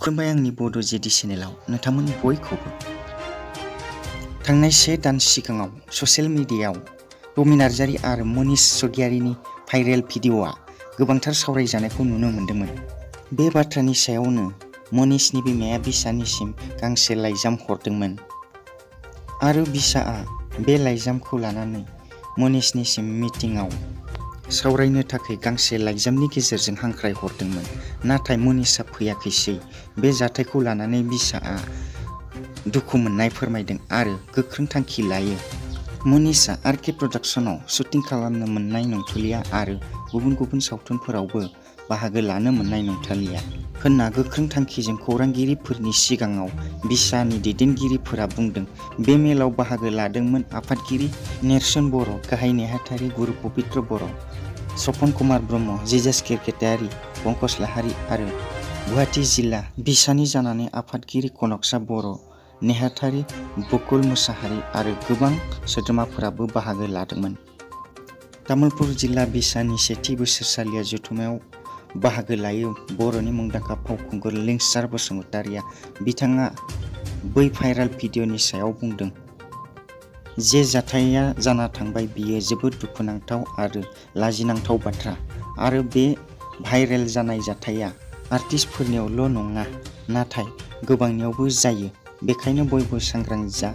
खुलुमबाय आंनि बड' जेडि चेनेलाव नोंथांमोन बयखौबो। थांनाय 1 दान सिगाङाव ससियेल मिडियायाव रमि नार्जारी आरो मनीष स्वगियारीनि भाइरेल भिडिअ'आ गोबांथार सावरायजानायखौ नुनो मोन्दोंमोन। बे बाथ्रानि सायावनो मनीषनि बिमाया बिसानिसिम गांसे लाइजाम हरदोंमोन आरो बिसाआ बे लाइजामखौ लानानै मनीषनिसिम मिटिंआव सावरायनो थाखाय गांसे लाइजामनि गेजेरजों हांख्राय हरदोंमोन। नाथाय मनीषआ फैयाखैसै। बे जाथायखौ लानानै बिसाआ दुखु मोननाय फोरमायदों आरो गोख्रों थांखि लायो। मनीषआ आरके प्रडाक्शनाव शुटिं खालामनो मोननाय नंथ'लिया आरो गुबुन गुबुन सावथुनफोरावबो बाहागो लानो मोननाय नंथ'लिया होनना गोख्रों थांखिजों खौरांगिरिफोरनि सिगाङाव बिसानि दैदेनगिरिफोरा बुंदों। बे मेलाव बाहागो लादोंमोन आफादगिरि नेर्सोन बर', गाहाय नेहाथारि गुरु पबित्र बर', सपन कुमार ब्रह्म, जेजास केरकेटारि, पंकज लाहारी आरो गुवाहाटी जिल्ला बिसानि जानानै आफादगिरि कनकसा बर', नेहाथारि बकुल मुसाहारि आरो गोबां सोद्रोमाफोराबो बाहागो लादोंमोन। तामुलपुर जिल्ला बिसानि सेथि बोसोरसालिया जथुम्मायाव बाहागो लायो बर'नि मुंदांखा फावखुंगुर लिंसार बसुमतारीया। बिथाङा बै भाइरेल भिडिअ'नि सायाव बुंदों, जे जाथाया जाना थांबाय बियो जोबोद दुखुनांथाव आरो लाजिनांथाव बाथ्रा आरो बे भाइरेल जानाय जाथाया आर्टिस्टफोरनियावल' नङा नाथाय गोबांनियावबो जायो। बेखायनो बयबो सांग्रां जा,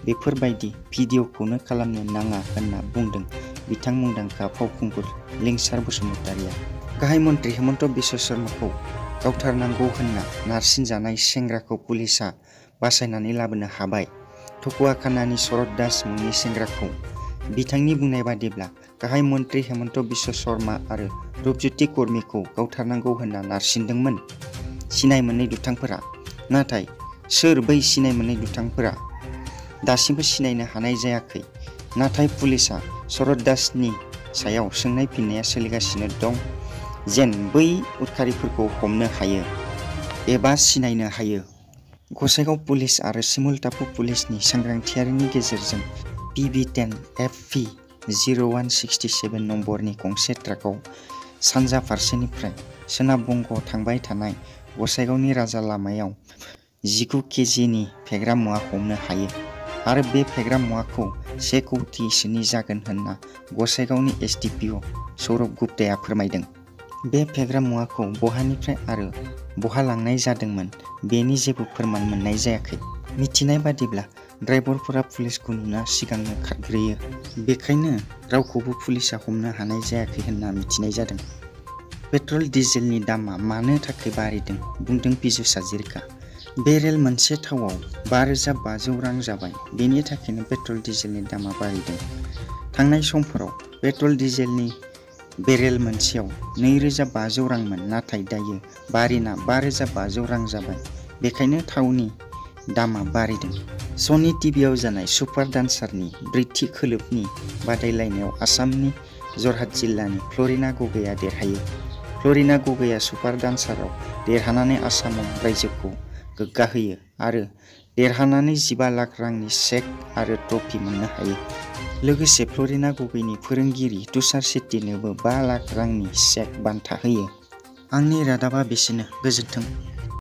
बेफोरबायदि भिडिअ'खौनो खालामनो नाङा होनना बुंदों बिथां मुंदांखा फावखुंगुर लिंसार बसुमतारीया। गाहाय मन्त्रि हेमन्त बिश्व शर्माखौ गावथारनांगौ होनना नारसिनजानाय सेंग्राखौ पुलिसआ बासायनानै लाबोनो हाबाय। थकुवाखानानि शरत दास मुंनि सेंग्राखौ बिथांनि बुंनाय बादिब्ला गाहाय मन्त्रि हेमन्त बिश्व शर्मा आरो रुपज्योति कर्मीखौ गावथारनांगौ होनना नारसिनदोंमोन सिनाय मोनै दुथांफोरा। नाथाय सोर बै सिनाय मोनै दुथांफोरा दासिमबो सिनायनो हानाय जायाखै। नाथाय पुलिसआ शरत दासनि सायाव सोंनाय फिननाया सोलिगासिनो दं जेन बै उदखारिफोरखौ हमनो हायो एबा सिनायनो हायो। गसाइगाव पुलिस आरो सिमुल टापु पुलिसनि सांग्रांथियारिनि गेजेरजों PB10 FP 0167 नम्बरनि गंसे ट्राकआव सानजा फारसेनिफ्राय सोनाब बंग थांबाय थानाय गसाइगावनि राजा लामायाव 19 केजिनि फेग्रा मुवा हमनो हायो आरो बे फेग्रा मुवाखौ 1 कौटिसोनि जागोन होनना गसाइगावनि SDPO सौरभ गुप्ताया फोरमायदों। बे फेग्रा मुवाखौ बहानिफ्राय आरो बहा लांनाय जादोंमोन बेनि जेबो फोरमान मोननाय जायाखै। मिथिनाय बादिब्ला ड्राइभारफोरा पुलिसखौ नुना सिगांनो खारग्रोयो, बेखायनो रावखौबो पुलिसआ हमनो हानाय जायाखै होनना मिथिनाय जादों। पेट्रल डिजेलनि दामा मानो थाखाय बारिदों बुंदों पिजुस हाजरिका। बेरेल मोनसे थावआव 5,500 रां जाबाय, बेनि थाखायनो पेट्रल डिजेलनि दामा बारिदों। थांनाय समफोराव पेट्रल डिजेलनि बेरेल मोनसेयाव 2,500 रांमोन, नाथाय दायो बारिना 5,500 रां जाबाय, बेखायनो थावनि दामा बारिदों। सनि टिभिआव जानाय सुपार डान्सारनि 4थि खोलोबनि बादायलायनायाव आसामनि जरहाट जिल्लानि फ्लरिना गगैआ देरहायो। फ्लरिना गगैआ सुपार डान्साराव देरहानानै आसाम रायजोखौ गोग्गाहोयो आरो देरहानानै 15 लाख रांनि चेक आरो ट्रफी मोननो हायो। लोगोसे फ्लरिना गगैनि फोरोंगिरि तुषार शेट्टीनोबो 5 लाख रांनि चेक बान्था होयो। आंनि रादाबा बेसेनो, गोजोन्थों।